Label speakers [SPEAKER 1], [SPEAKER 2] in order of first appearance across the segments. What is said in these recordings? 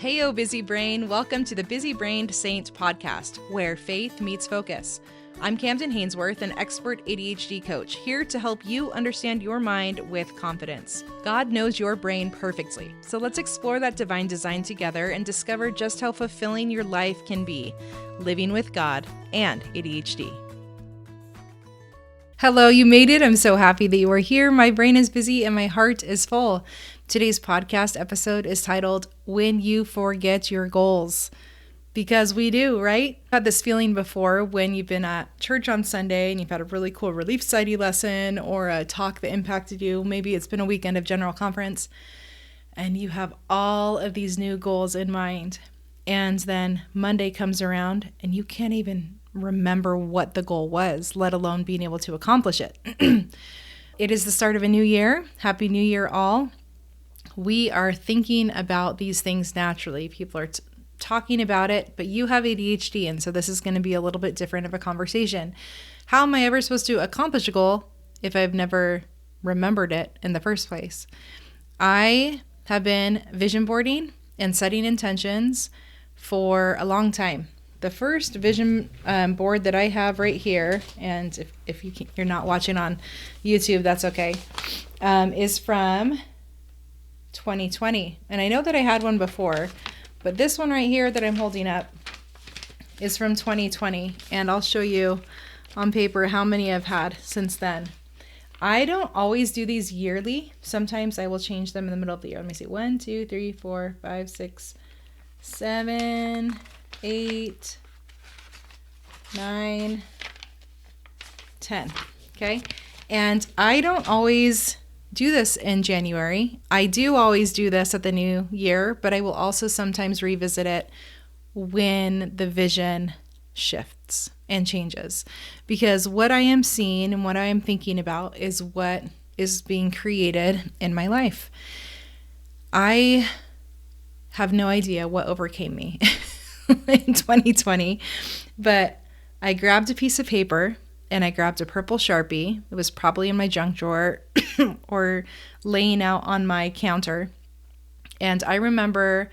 [SPEAKER 1] Heyo, busy brain. Welcome to the Busy Brained Saint podcast, where faith meets focus. I'm Kamden Hainsworth, an expert ADHD coach, here to help you understand your mind with confidence. God knows your brain perfectly, so let's explore that divine design together and discover just how fulfilling your life can be, living with God and ADHD. Hello, you made it. I'm so happy that you are here. My brain is busy and my heart is full. Today's podcast episode is titled, When You Forget Your Goals. Because we do, right? I've had this feeling before when you've been at church on Sunday and you've had a really cool Relief Society lesson or a talk that impacted you. Maybe it's been a weekend of general conference and you have all of these new goals in mind. And then Monday comes around and you can't even remember what the goal was, let alone being able to accomplish it. It is the start of a new year. Happy New Year, all. We are thinking about these things naturally. People are talking about it, but you have ADHD, and so this is going to be a little bit different of a conversation. How am I ever supposed to accomplish a goal if I've never remembered it in the first place? I have been vision boarding and setting intentions for a long time. The first vision board that I have right here, and if you're not watching on YouTube, that's okay, is from 2020. And I know that I had one before, but this one right here that I'm holding up is from 2020. And I'll show you on paper how many I've had since then. I don't always do these yearly. Sometimes I will change them in the middle of the year. Let me see. 1, 2, 3, 4, 5, 6, 7, 8, 9, 10. Okay. And I don't always do this in January. I do always do this at the new year, but I will also sometimes revisit it when the vision shifts and changes. Because what I am seeing and what I am thinking about is what is being created in my life. I have no idea what overcame me in 2020, but I grabbed a piece of paper and I grabbed a purple Sharpie. It was probably in my junk drawer or laying out on my counter. And I remember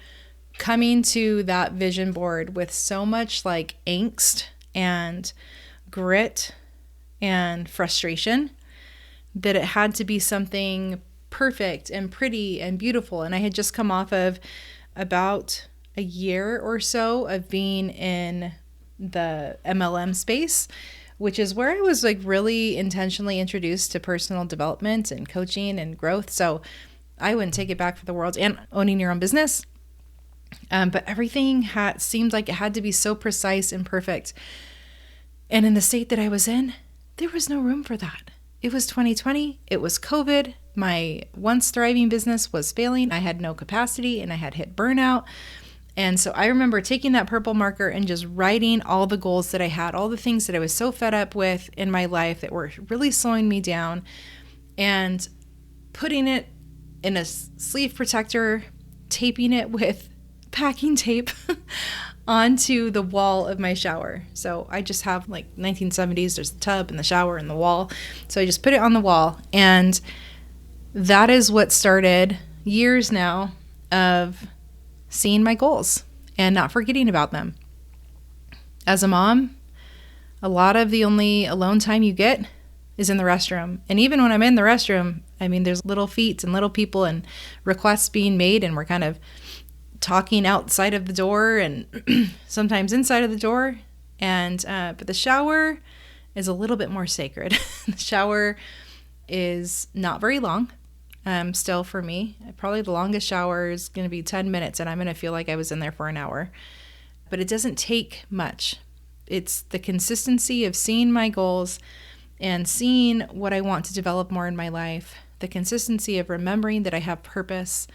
[SPEAKER 1] coming to that vision board with so much like angst and grit and frustration that it had to be something perfect and pretty and beautiful. And I had just come off of about a year or so of being in the MLM space, which is where I was like really intentionally introduced to personal development and coaching and growth. So I wouldn't take it back for the world, and owning your own business. But everything seemed like it had to be so precise and perfect. And in the state that I was in, there was no room for that. It was 2020. It was COVID. My once thriving business was failing. I had no capacity and I had hit burnout. And so I remember taking that purple marker and just writing all the goals that I had, all the things that I was so fed up with in my life that were really slowing me down, and putting it in a sleeve protector, taping it with packing tape onto the wall of my shower. So I just have like 1970s, there's the tub and the shower and the wall. So I just put it on the wall. And that is what started years now of seeing my goals and not forgetting about them. As a mom, a lot of the only alone time you get is in the restroom. And even when I'm in the restroom, I mean, there's little feet and little people and requests being made, and we're kind of talking outside of the door and sometimes inside of the door. And but the shower is a little bit more sacred. The shower is not very long. Still for me, probably the longest shower is going to be 10 minutes and I'm going to feel like I was in there for an hour. But it doesn't take much. It's the consistency of seeing my goals and seeing what I want to develop more in my life. The consistency of remembering that I have purpose,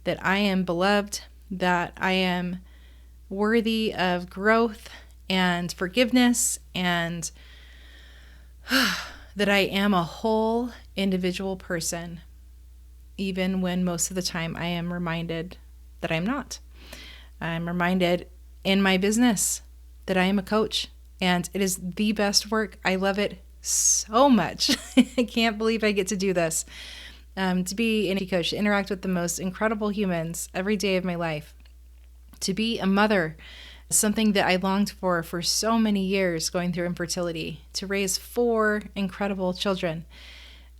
[SPEAKER 1] that I am beloved, that I am worthy of growth and forgiveness, and that I am a whole individual person, even when most of the time I am reminded that I'm not. I'm reminded in my business that I am a coach, and it is the best work. I love it so much. I can't believe I get to do this. To be an coach, to interact with the most incredible humans every day of my life. To be a mother, something that I longed for so many years going through infertility, to raise 4 incredible children,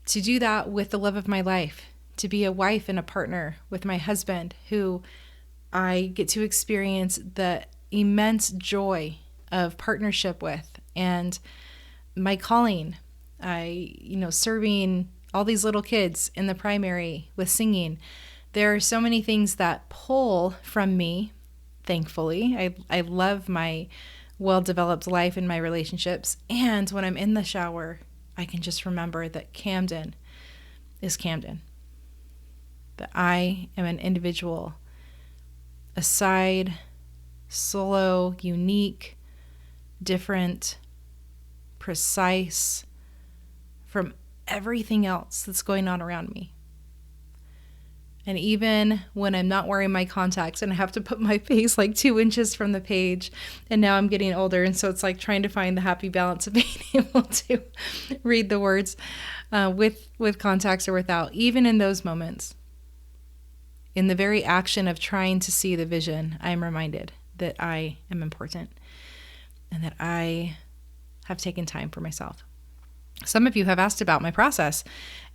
[SPEAKER 1] to do that with the love of my life, to be a wife and a partner with my husband, who I get to experience the immense joy of partnership with, and my calling, serving all these little kids in the primary with singing. There are so many things that pull from me, thankfully. I love my well-developed life and my relationships. And when I'm in the shower, I can just remember that Kamden is Kamden. That I am an individual, aside, solo, unique, different, precise from everything else that's going on around me. And even when I'm not wearing my contacts and I have to put my face like 2 inches from the page, and now I'm getting older, and so it's like trying to find the happy balance of being able to read the words with contacts or without. Even in those moments, in the very action of trying to see the vision, I am reminded that I am important and that I have taken time for myself. Some of you have asked about my process,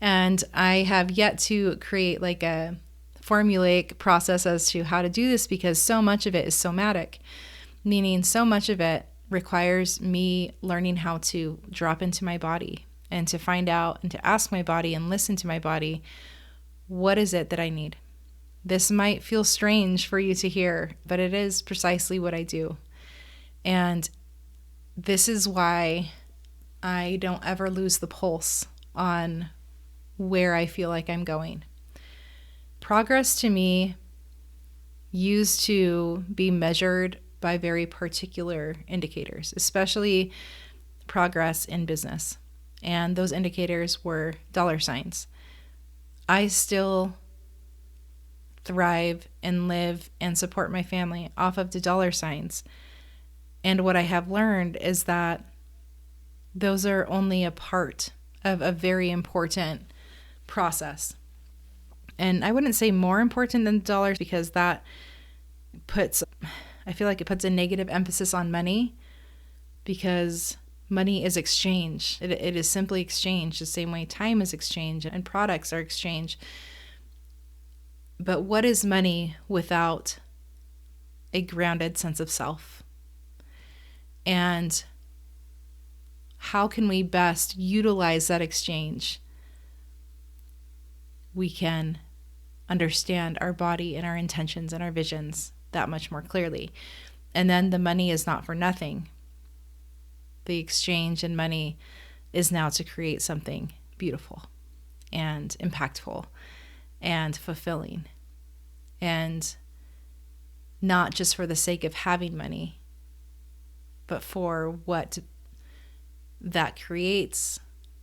[SPEAKER 1] and I have yet to create like a formulaic process as to how to do this, because so much of it is somatic, meaning so much of it requires me learning how to drop into my body and to find out and to ask my body and listen to my body, what is it that I need? This might feel strange for you to hear, but it is precisely what I do. And this is why I don't ever lose the pulse on where I feel like I'm going. Progress to me used to be measured by very particular indicators, especially progress in business. And those indicators were dollar signs. I still thrive and live and support my family off of the dollar signs. And what I have learned is that those are only a part of a very important process. And I wouldn't say more important than dollars, because that I feel like it puts a negative emphasis on money, because money is exchange. It is simply exchange, the same way time is exchange and products are exchange. But what is money without a grounded sense of self? And how can we best utilize that exchange? We can understand our body and our intentions and our visions that much more clearly. And then the money is not for nothing. The exchange in money is now to create something beautiful and impactful and fulfilling. And not just for the sake of having money, but for what that creates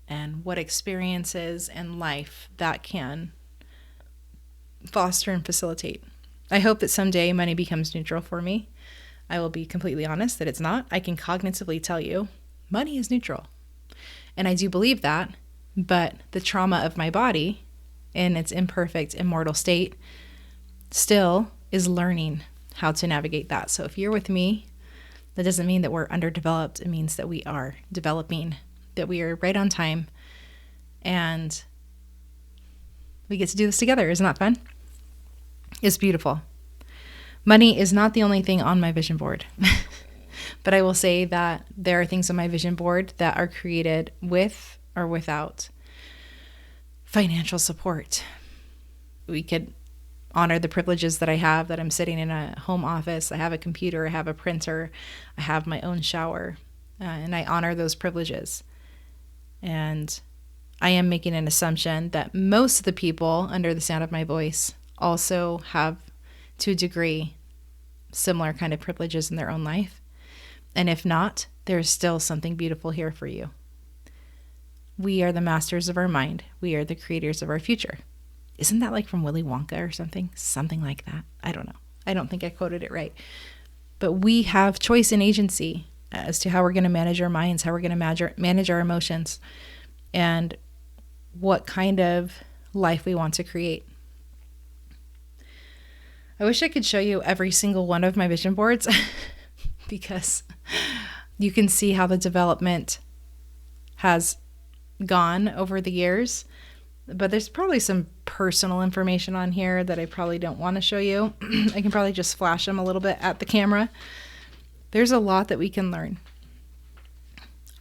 [SPEAKER 1] and what experiences and life that can foster and facilitate. I hope that someday money becomes neutral for me. I will be completely honest that it's not. I can cognitively tell you money is neutral. And I do believe that, but the trauma of my body in its imperfect, immortal state still is learning how to navigate that. So if you're with me, that doesn't mean that we're underdeveloped. It means that we are developing, that we are right on time, and we get to do this together. Isn't that fun? It's beautiful. Money is not the only thing on my vision board, but I will say that there are things on my vision board that are created with or without financial support. We could honor the privileges that I have, that I'm sitting in a home office, I have a computer, I have a printer, I have my own shower, and I honor those privileges. And I am making an assumption that most of the people under the sound of my voice also have, to a degree, similar kind of privileges in their own life. And if not, there's still something beautiful here for you. We are the masters of our mind. We are the creators of our future. Isn't that like from Willy Wonka or something? Something like that. I don't know. I don't think I quoted it right. But we have choice and agency as to how we're going to manage our minds, how we're going to manage our emotions, and what kind of life we want to create. I wish I could show you every single one of my vision boards because you can see how the development has gone over the years. But there's probably some personal information on here that I probably don't want to show you. I can probably just flash them a little bit at the camera. There's a lot that we can learn.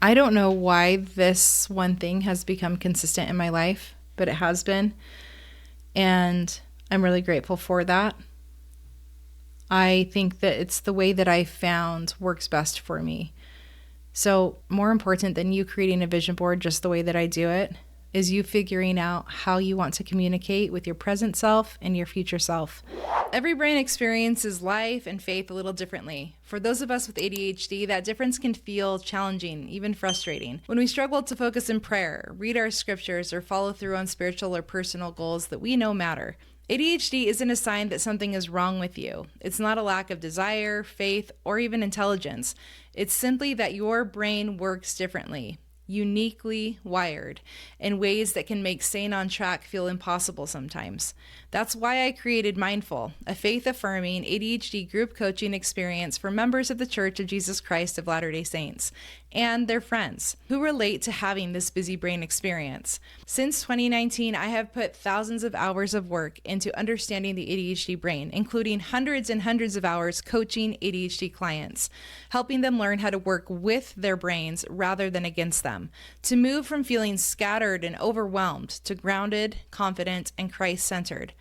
[SPEAKER 1] I don't know why this one thing has become consistent in my life, but it has been. And I'm really grateful for that. I think that it's the way that I found works best for me. So more important than you creating a vision board just the way that I do it is you figuring out how you want to communicate with your present self and your future self. Every brain experiences life and faith a little differently. For those of us with ADHD, that difference can feel challenging, even frustrating. When we struggle to focus in prayer, read our scriptures, or follow through on spiritual or personal goals that we know matter. ADHD isn't a sign that something is wrong with you. It's not a lack of desire, faith, or even intelligence. It's simply that your brain works differently, uniquely wired, in ways that can make staying on track feel impossible sometimes. That's why I created Mindful, a faith-affirming ADHD group coaching experience for members of the Church of Jesus Christ of Latter-day Saints and their friends who relate to having this busy brain experience. Since 2019, I have put thousands of hours of work into understanding the ADHD brain, including hundreds and hundreds of hours coaching ADHD clients, helping them learn how to work with their brains rather than against them, to move from feeling scattered and overwhelmed to grounded, confident, and Christ-centered.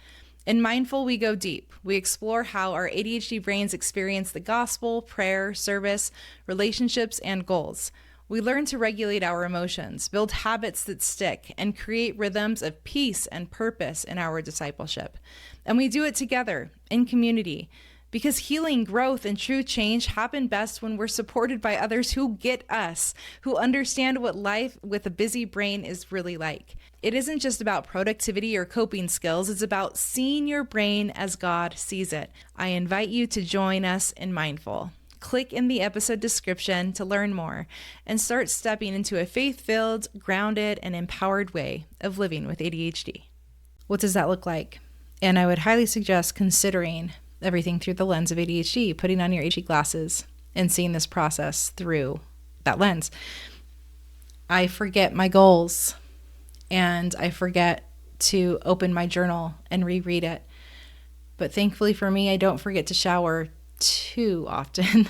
[SPEAKER 1] In Mindful, we go deep. We explore how our ADHD brains experience the gospel, prayer, service, relationships, and goals. We learn to regulate our emotions, build habits that stick, and create rhythms of peace and purpose in our discipleship. And we do it together, in community, because healing, growth, and true change happen best when we're supported by others who get us, who understand what life with a busy brain is really like. It isn't just about productivity or coping skills. It's about seeing your brain as God sees it. I invite you to join us in Mindful. Click in the episode description to learn more and start stepping into a faith-filled, grounded, and empowered way of living with ADHD. What does that look like? And I would highly suggest considering everything through the lens of ADHD, putting on your ADHD glasses and seeing this process through that lens. I forget my goals and I forget to open my journal and reread it. But thankfully for me, I don't forget to shower too often.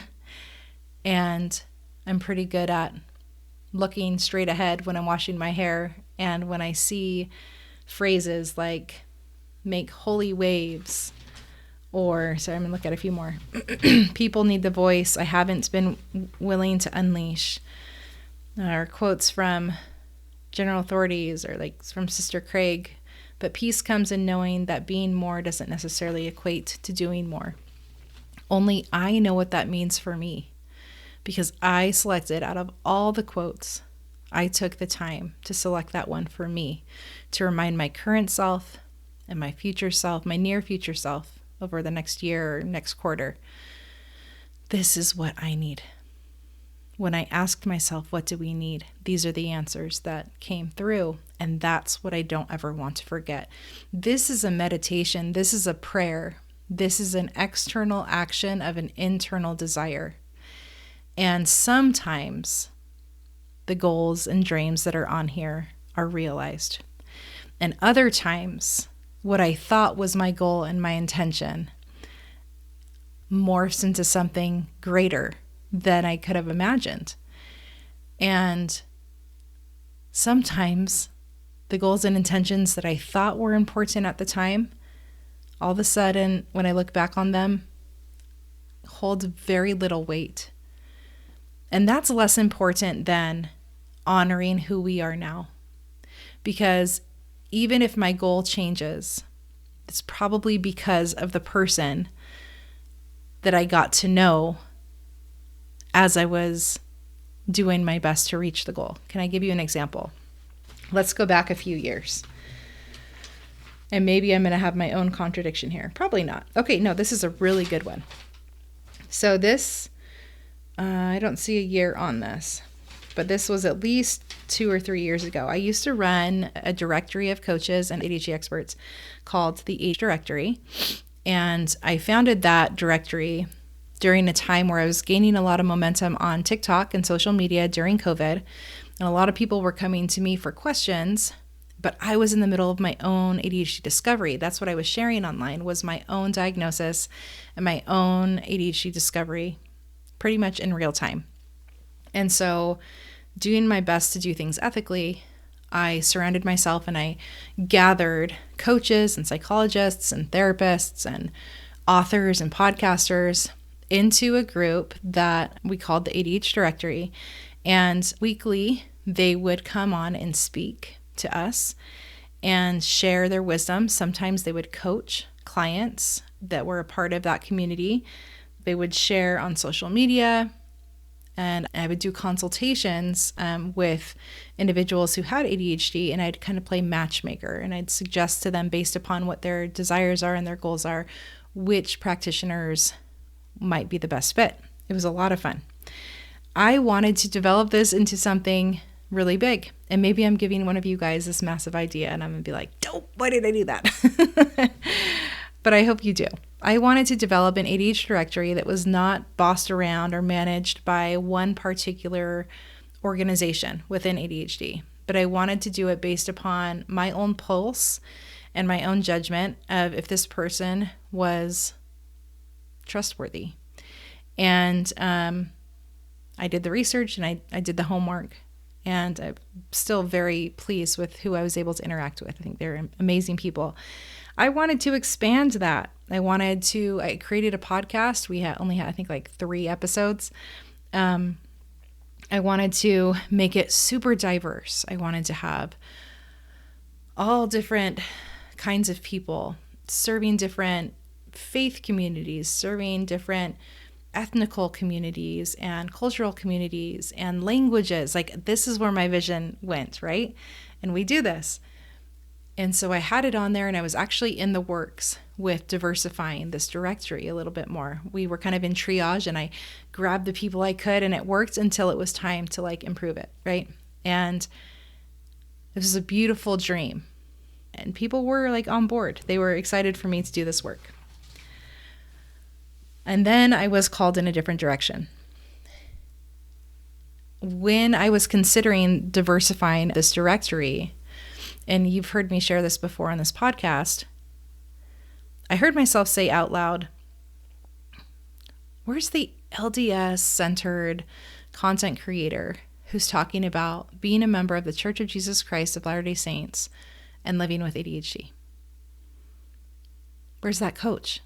[SPEAKER 1] And I'm pretty good at looking straight ahead when I'm washing my hair. And when I see phrases like make holy waves, or, sorry, I'm going to look at a few more. People need the voice I haven't been willing to unleash. Or quotes from general authorities or like from Sister Craig. But peace comes in knowing that being more doesn't necessarily equate to doing more. Only I know what that means for me. Because I selected out of all the quotes, I took the time to select that one for me. To remind my current self and my future self, my near future self, over the next year or next quarter, this is what I need. When I asked myself, what do we need? These are the answers that came through. And that's what I don't ever want to forget. This is a meditation. This is a prayer. This is an external action of an internal desire. And sometimes the goals and dreams that are on here are realized. And other times, what I thought was my goal and my intention morphs into something greater than I could have imagined. And sometimes the goals and intentions that I thought were important at the time, all of a sudden, when I look back on them, hold very little weight. And that's less important than honoring who we are now. Because even if my goal changes, it's probably because of the person that I got to know as I was doing my best to reach the goal. Can I give you an example? Let's go back a few years. And maybe I'm going to have my own contradiction here. Probably not. Okay, no, this is a really good one. So this, I don't see a year on this, but this was at least 2 or 3 years ago. I used to run a directory of coaches and ADHD experts called the ADHD Directory. And I founded that directory during a time where I was gaining a lot of momentum on TikTok and social media during COVID. And a lot of people were coming to me for questions, but I was in the middle of my own ADHD discovery. That's what I was sharing online, was my own diagnosis and my own ADHD discovery pretty much in real time. And so doing my best to do things ethically, I surrounded myself and I gathered coaches and psychologists and therapists and authors and podcasters into a group that we called the ADHD Directory. And weekly, they would come on and speak to us and share their wisdom. Sometimes they would coach clients that were a part of that community. They would share on social media, and I would do consultations with individuals who had ADHD, and I'd kind of play matchmaker, and I'd suggest to them, based upon what their desires are and their goals are, which practitioners might be the best fit. It was a lot of fun. I wanted to develop this into something really big. And maybe I'm giving one of you guys this massive idea and I'm going to be like, dope, why did I do that? But I hope you do. I wanted to develop an ADHD directory that was not bossed around or managed by one particular organization within ADHD. But I wanted to do it based upon my own pulse and my own judgment of if this person was trustworthy. And I did the research and I did the homework. And I'm still very pleased with who I was able to interact with. I think they're amazing people. I wanted to expand that. I created a podcast. We only had, I think, like 3 episodes. I wanted to make it super diverse. I wanted to have all different kinds of people serving different faith communities, serving different ethnical communities and cultural communities and languages. Like, this is where my vision went, right? And we do this. And so I had it on there, and I was actually in the works with diversifying this directory a little bit more. We were kind of in triage, and I grabbed the people I could, and it worked until it was time to improve it, right? And it was a beautiful dream. And people were on board. They were excited for me to do this work. And then I was called in a different direction. When I was considering diversifying this directory, and you've heard me share this before on this podcast, I heard myself say out loud, where's the LDS-centered content creator who's talking about being a member of the Church of Jesus Christ of Latter-day Saints and living with ADHD? Where's that coach?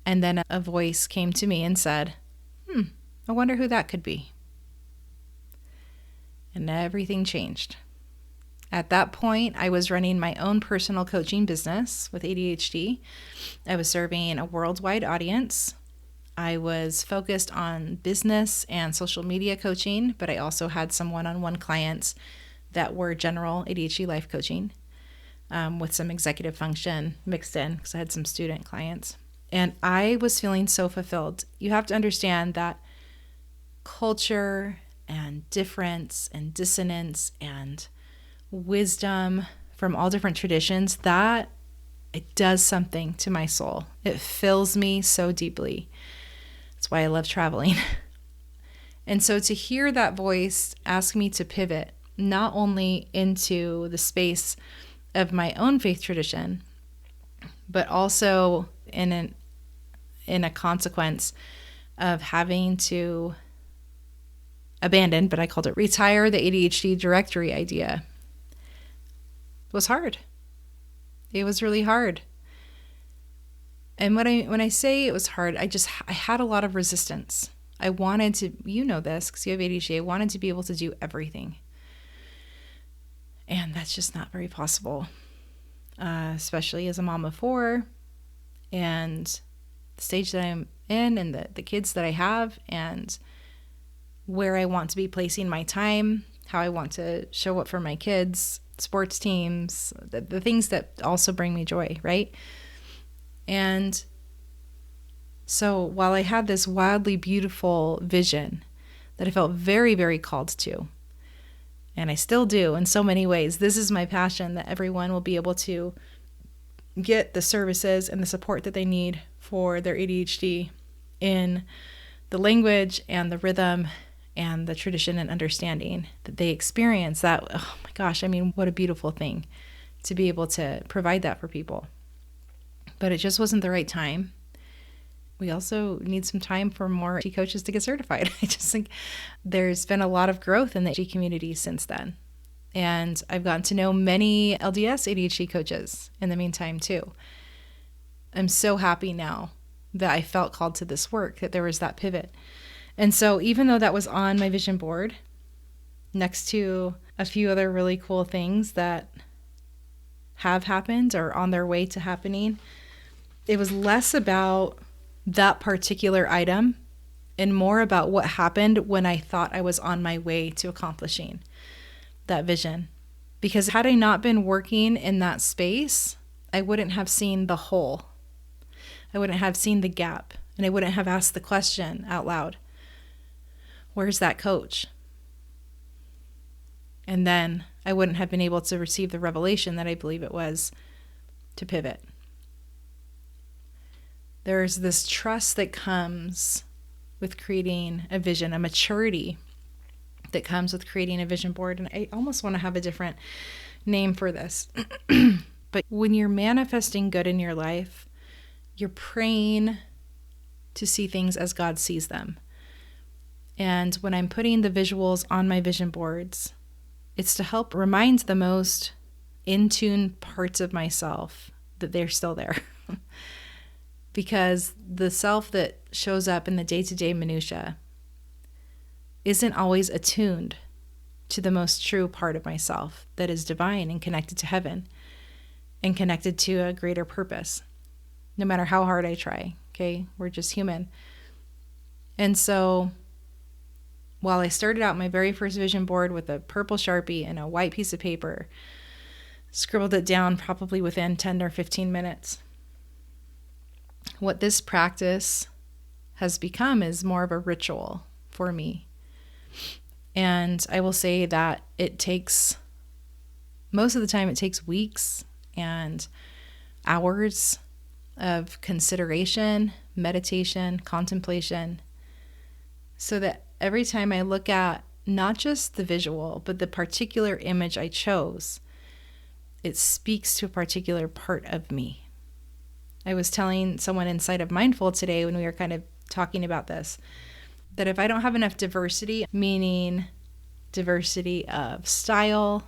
[SPEAKER 1] And then a voice came to me and said, I wonder who that could be. And everything changed. At that point, I was running my own personal coaching business with ADHD. I was serving a worldwide audience. I was focused on business and social media coaching, but I also had some one-on-one clients that were general ADHD life coaching with some executive function mixed in because I had some student clients. And I was feeling so fulfilled. You have to understand that culture and difference and dissonance and wisdom from all different traditions, that it does something to my soul. It fills me so deeply. That's why I love traveling. And so to hear that voice ask me to pivot, not only into the space of my own faith tradition, but also in a consequence of having to abandon, but I called it retire, the ADHD directory idea, was hard. It was really hard. And when I say it was hard, I had a lot of resistance. I wanted to, this because you have ADHD, I wanted to be able to do everything. And that's just not very possible, especially as a mom of 4 and the stage that I'm in and the kids that I have and where I want to be placing my time, how I want to show up for my kids, sports teams, the things that also bring me joy, right? And so while I had this wildly beautiful vision that I felt very, very called to, and I still do in so many ways, this is my passion, that everyone will be able to get the services and the support that they need for their ADHD in the language and the rhythm and the tradition and understanding that they experience. That, oh my gosh, I mean, what a beautiful thing to be able to provide that for people. But it just wasn't the right time. We also need some time for more ADHD coaches to get certified. I just think there's been a lot of growth in the ADHD community since then. And I've gotten to know many LDS ADHD coaches in the meantime too. I'm so happy now that I felt called to this work, that there was that pivot. And so even though that was on my vision board, next to a few other really cool things that have happened or on their way to happening, it was less about that particular item and more about what happened when I thought I was on my way to accomplishing that vision. Because had I not been working in that space, I wouldn't have seen the whole. I wouldn't have seen the gap, and I wouldn't have asked the question out loud, where's that coach? And then I wouldn't have been able to receive the revelation that I believe it was to pivot. There's this trust that comes with creating a vision, a maturity that comes with creating a vision board. And I almost want to have a different name for this. But when you're manifesting good in your life, you're praying to see things as God sees them. And when I'm putting the visuals on my vision boards, it's to help remind the most in tune parts of myself that they're still there. Because the self that shows up in the day-to-day minutia isn't always attuned to the most true part of myself that is divine and connected to heaven and connected to a greater purpose. No matter how hard I try, okay? We're just human. And so while I started out my very first vision board with a purple Sharpie and a white piece of paper, scribbled it down probably within 10 or 15 minutes. What this practice has become is more of a ritual for me. And I will say that it takes, most of the time it takes weeks and hours of consideration, meditation, contemplation, so that every time I look at not just the visual, but the particular image I chose, it speaks to a particular part of me. I was telling someone inside of Mindful today when we were kind of talking about this, that if I don't have enough diversity, meaning diversity of style,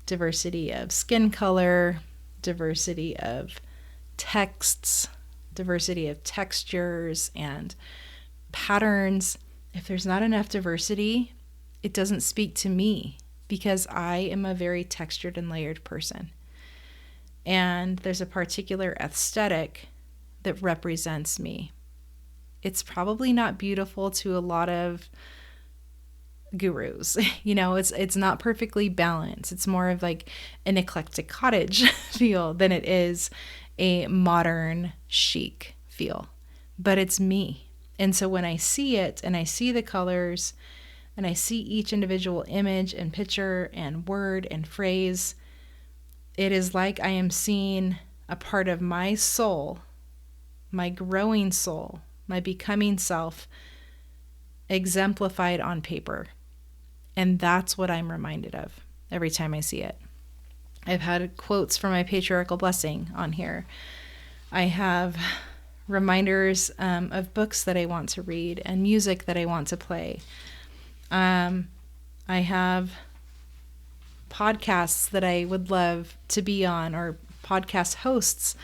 [SPEAKER 1] diversity of skin color, diversity of texts, diversity of textures and patterns, if there's not enough diversity, it doesn't speak to me because I am a very textured and layered person. And there's a particular aesthetic that represents me. It's probably not beautiful to a lot of gurus. It's not perfectly balanced. It's more of like an eclectic cottage feel than it is a modern chic feel. But it's me. And so when I see it and I see the colors and I see each individual image and picture and word and phrase, it is like I am seeing a part of my soul, my growing soul, my becoming self exemplified on paper. And that's what I'm reminded of every time I see it. I've had quotes from my patriarchal blessing on here. I have reminders of books that I want to read and music that I want to play. I have podcasts that I would love to be on, or podcast hosts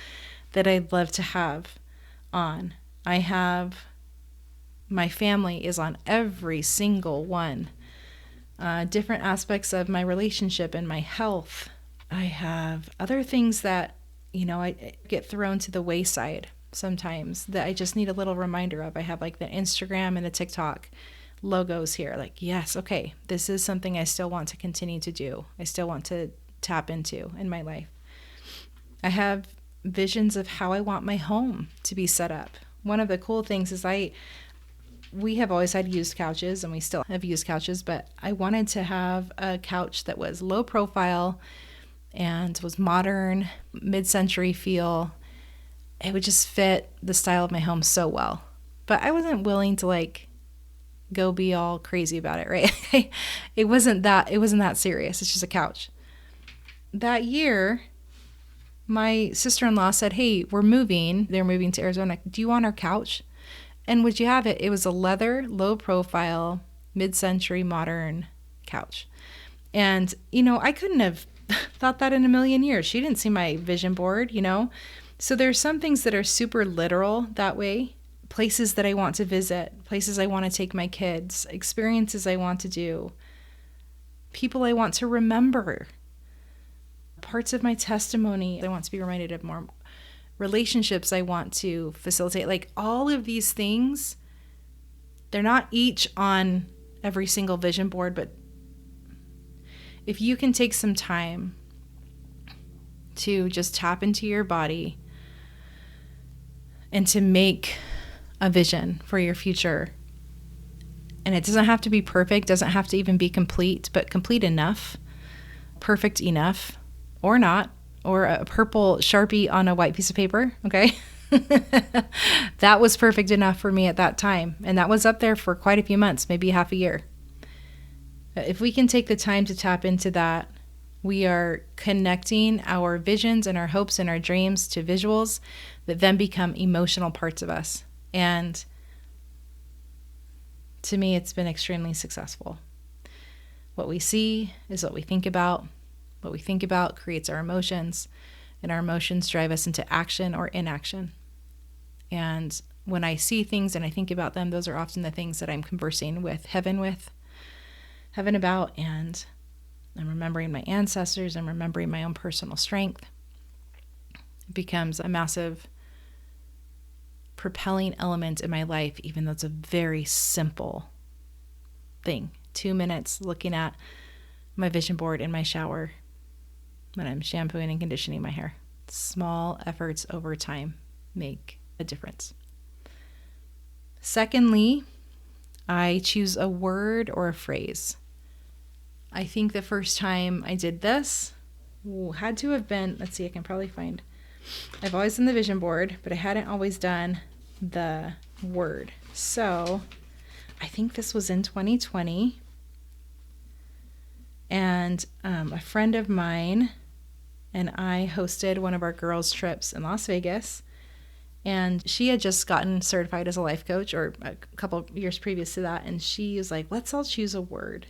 [SPEAKER 1] that I'd love to have on. I have, my family is on every single one. Different aspects of my relationship and my health. I have other things that, I get thrown to the wayside sometimes that I just need a little reminder of. I have like the Instagram and the TikTok logos here. Like, yes, okay, this is something I still want to continue to do. I still want to tap into in my life. I have visions of how I want my home to be set up. One of the cool things is we have always had used couches and we still have used couches, but I wanted to have a couch that was low profile and was modern, mid-century feel. It would just fit the style of my home so well. But I wasn't willing to like go be all crazy about it, right? It wasn't that serious. It's just a couch. That year, my sister-in-law said, "Hey, we're moving." They're moving to Arizona. "Do you want our couch?" And would you have it? It was a leather, low profile, mid-century modern couch. And, I couldn't have thought that in a million years. She didn't see my vision board, So there's some things that are super literal that way. Places that I want to visit, places I want to take my kids, experiences I want to do, people I want to remember, parts of my testimony I want to be reminded of more, relationships I want to facilitate. Like all of these things, they're not each on every single vision board, but if you can take some time to just tap into your body and to make a vision for your future. And it doesn't have to be perfect, doesn't have to even be complete, but complete enough, perfect enough, or not, or a purple Sharpie on a white piece of paper, okay? That was perfect enough for me at that time. And that was up there for quite a few months, maybe half a year. If we can take the time to tap into that, we are connecting our visions and our hopes and our dreams to visuals that then become emotional parts of us. And to me, it's been extremely successful. What we see is what we think about. What we think about creates our emotions, and our emotions drive us into action or inaction. And when I see things and I think about them, those are often the things that I'm conversing with heaven about, and I'm remembering my ancestors, I'm remembering my own personal strength. It becomes a massive propelling element in my life, even though it's a very simple thing. 2 minutes looking at my vision board in my shower when I'm shampooing and conditioning my hair. Small efforts over time make a difference. Secondly, I choose a word or a phrase. I think the first time I did this had to have been, let's see, I can probably find, I've always done the vision board, but I hadn't always done the word. So I think this was in 2020. And a friend of mine and I hosted one of our girls' trips in Las Vegas. And she had just gotten certified as a life coach, or a couple of years previous to that. And she was like, let's all choose a word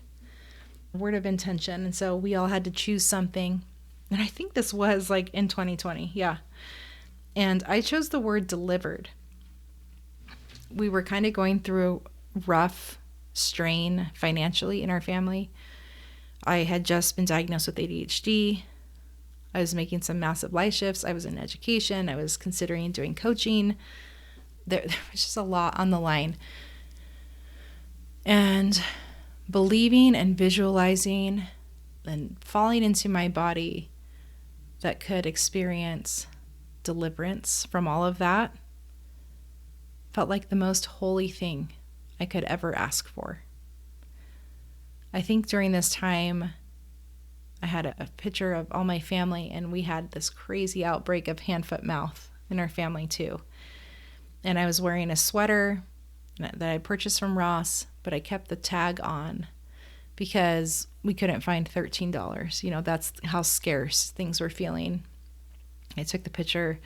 [SPEAKER 1] of intention. And so we all had to choose something. And I think this was like in 2020. Yeah. And I chose the word delivered. We were kind of going through rough strain financially in our family. I had just been diagnosed with ADHD. I was making some massive life shifts. I was in education. I was considering doing coaching. There was just a lot on the line. And believing and visualizing and falling into my body that could experience deliverance from all of that felt like the most holy thing I could ever ask for. I think during this time, I had a picture of all my family, and we had this crazy outbreak of hand, foot, mouth in our family too. And I was wearing a sweater that I purchased from Ross, but I kept the tag on because we couldn't find $13. That's how scarce things were feeling. I took the picture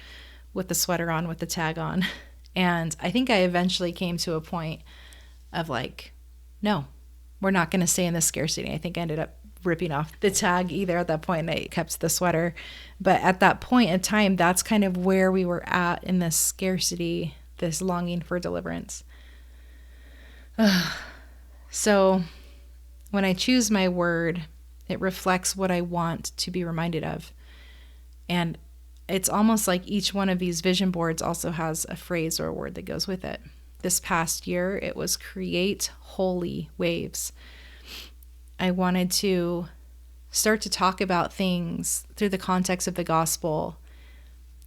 [SPEAKER 1] with the sweater on, with the tag on. And I think I eventually came to a point of like, no, we're not going to stay in this scarcity. I think I ended up ripping off the tag either at that point, and I kept the sweater. But at that point in time, that's kind of where we were at in this scarcity, this longing for deliverance. So when I choose my word, it reflects what I want to be reminded of. And it's almost like each one of these vision boards also has a phrase or a word that goes with it. This past year, it was create holy waves. I wanted to start to talk about things through the context of the gospel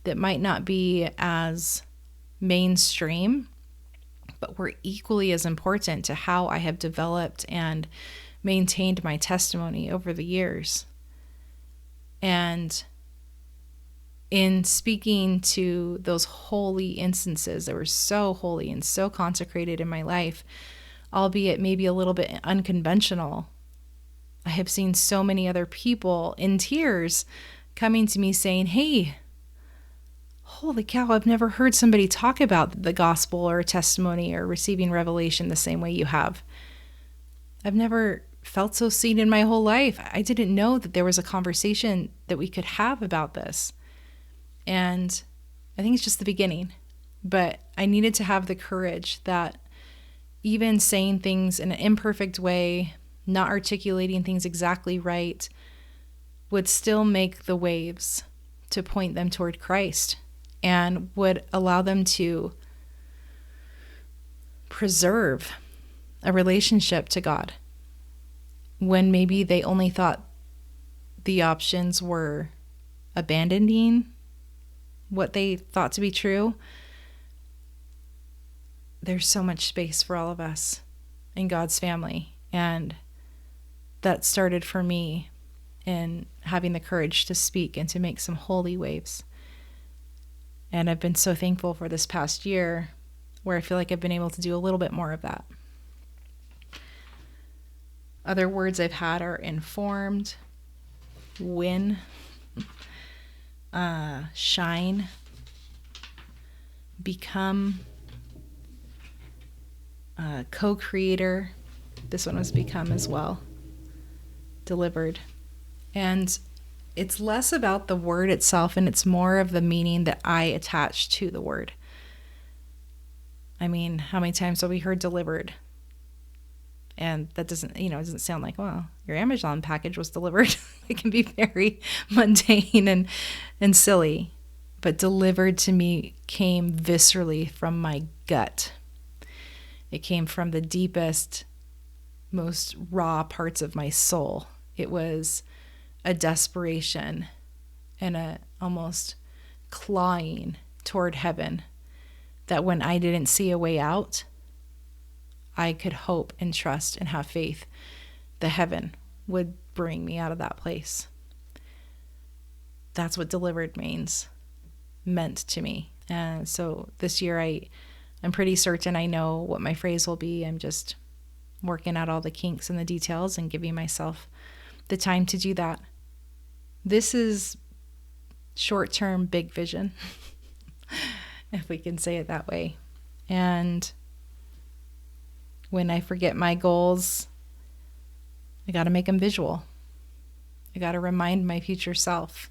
[SPEAKER 1] that might not be as mainstream, but were equally as important to how I have developed and maintained my testimony over the years. And in speaking to those holy instances that were so holy and so consecrated in my life, albeit maybe a little bit unconventional, I have seen so many other people in tears coming to me saying, hey, holy cow, I've never heard somebody talk about the gospel or testimony or receiving revelation the same way you have. I've never felt so seen in my whole life. I didn't know that there was a conversation that we could have about this. And I think it's just the beginning. But I needed to have the courage that even saying things in an imperfect way, not articulating things exactly right, would still make the waves to point them toward Christ and would allow them to preserve a relationship to God when maybe they only thought the options were abandoning what they thought to be true. There's so much space for all of us in God's family. And that started for me in having the courage to speak and to make some holy waves. And I've been so thankful for this past year where I feel like I've been able to do a little bit more of that. Other words I've had are informed, win, shine, become, co-creator. This one was become as well. Delivered. And it's less about the word itself and it's more of the meaning that I attach to the word. I mean, how many times have we heard delivered? And that doesn't, it doesn't sound like, well, your Amazon package was delivered. It can be very mundane and silly. But delivered to me came viscerally from my gut. It came from the deepest, most raw parts of my soul. It was a desperation and a almost clawing toward heaven that when I didn't see a way out, I could hope and trust and have faith that heaven would bring me out of that place. That's what delivered meant to me. And so this year I'm pretty certain I know what my phrase will be. I'm just working out all the kinks and the details and giving myself the time to do that. This is short-term big vision, if we can say it that way. And when I forget my goals, I got to make them visual. I got to remind my future self.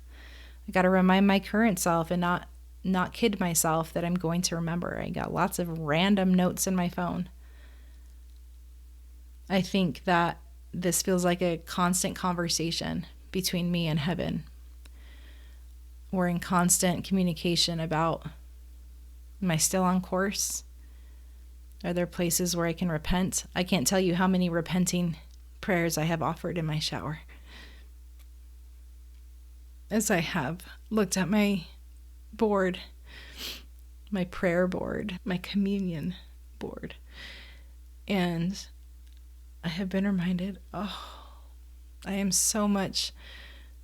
[SPEAKER 1] I got to remind my current self and not kid myself that I'm going to remember. I got lots of random notes in my phone. I think that this feels like a constant conversation between me and heaven. We're in constant communication about, am I still on course? Are there places where I can repent? I can't tell you how many repenting prayers I have offered in my shower. As I have looked at my board, my prayer board, my communion board, and I have been reminded, I am so much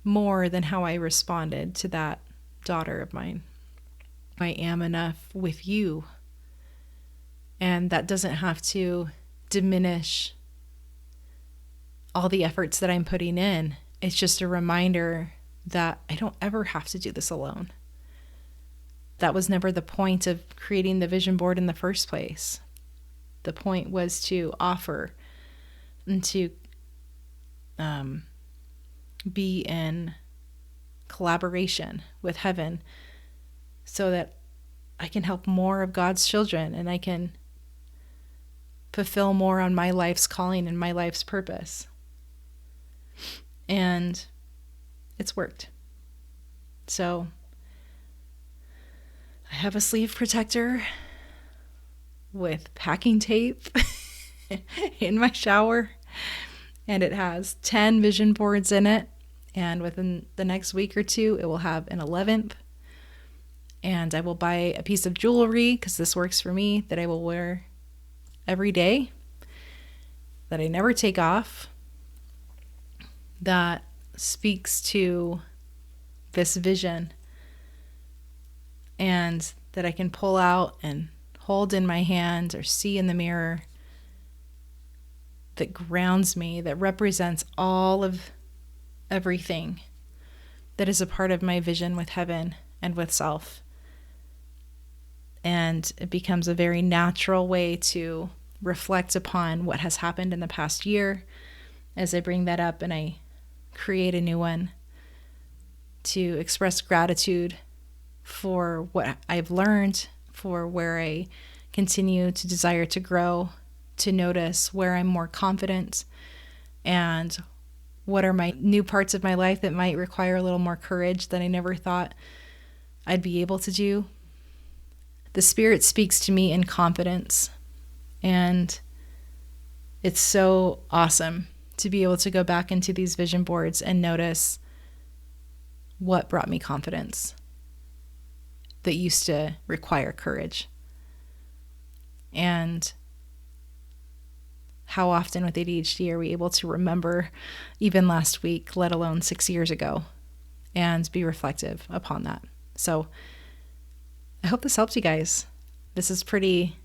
[SPEAKER 1] more than how I responded to that daughter of mine. I am enough with you. And that doesn't have to diminish all the efforts that I'm putting in. It's just a reminder that I don't ever have to do this alone. That was never the point of creating the vision board in the first place. The point was to offer and to be in collaboration with heaven so that I can help more of God's children and I can fulfill more on my life's calling and my life's purpose. And it's worked. So I have a sleeve protector with packing tape in my shower, and it has 10 vision boards in it. And within the next week or two, it will have an 11th. And I will buy a piece of jewelry, because this works for me, that I will wear every day, that I never take off, that speaks to this vision, and that I can pull out and hold in my hand or see in the mirror, that grounds me, that represents all of everything that is a part of my vision with heaven and with self. And it becomes a very natural way to reflect upon what has happened in the past year as I bring that up and I create a new one, to express gratitude for what I've learned, for where I continue to desire to grow, to notice where I'm more confident, and what are my new parts of my life that might require a little more courage that I never thought I'd be able to do. The Spirit speaks to me in confidence, and it's so awesome to be able to go back into these vision boards and notice what brought me confidence that used to require courage. And how often with ADHD are we able to remember even last week, let alone 6 years ago, and be reflective upon that. So I hope this helps you guys. This is pretty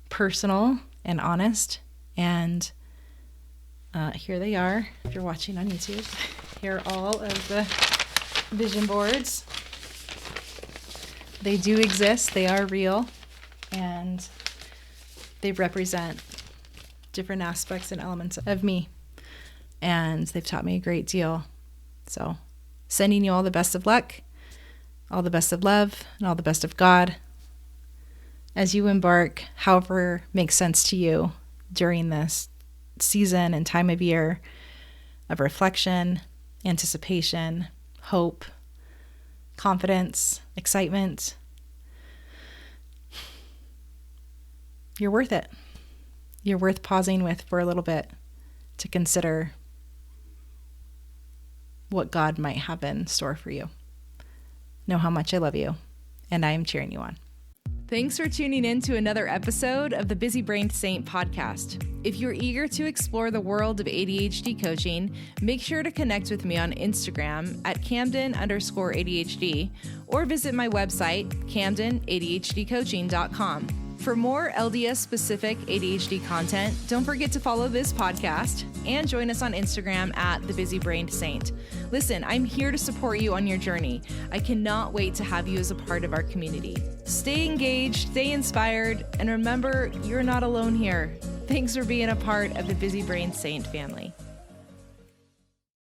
[SPEAKER 1] personal and honest. And here they are. If you're watching on YouTube, here are all of the vision boards. They do exist. They are real. And they represent different aspects and elements of me. And they've taught me a great deal. So sending you all the best of luck, all the best of love, and all the best of God as you embark, however makes sense to you during this season and time of year of reflection, anticipation, hope, confidence, excitement. You're worth it. You're worth pausing with for a little bit to consider what God might have in store for you. Know how much I love you, and I am cheering you on. Thanks for tuning in to another episode of the Busy Brained Saint podcast. If you're eager to explore the world of ADHD coaching, make sure to connect with me on Instagram at Kamden_ADHD or visit my website, KamdenADHDcoaching.com. For more LDS-specific ADHD content, don't forget to follow this podcast and join us on Instagram at The Busy Brained Saint. Listen, I'm here to support you on your journey. I cannot wait to have you as a part of our community. Stay engaged, stay inspired, and remember, you're not alone here. Thanks for being a part of the Busy Brained Saint family.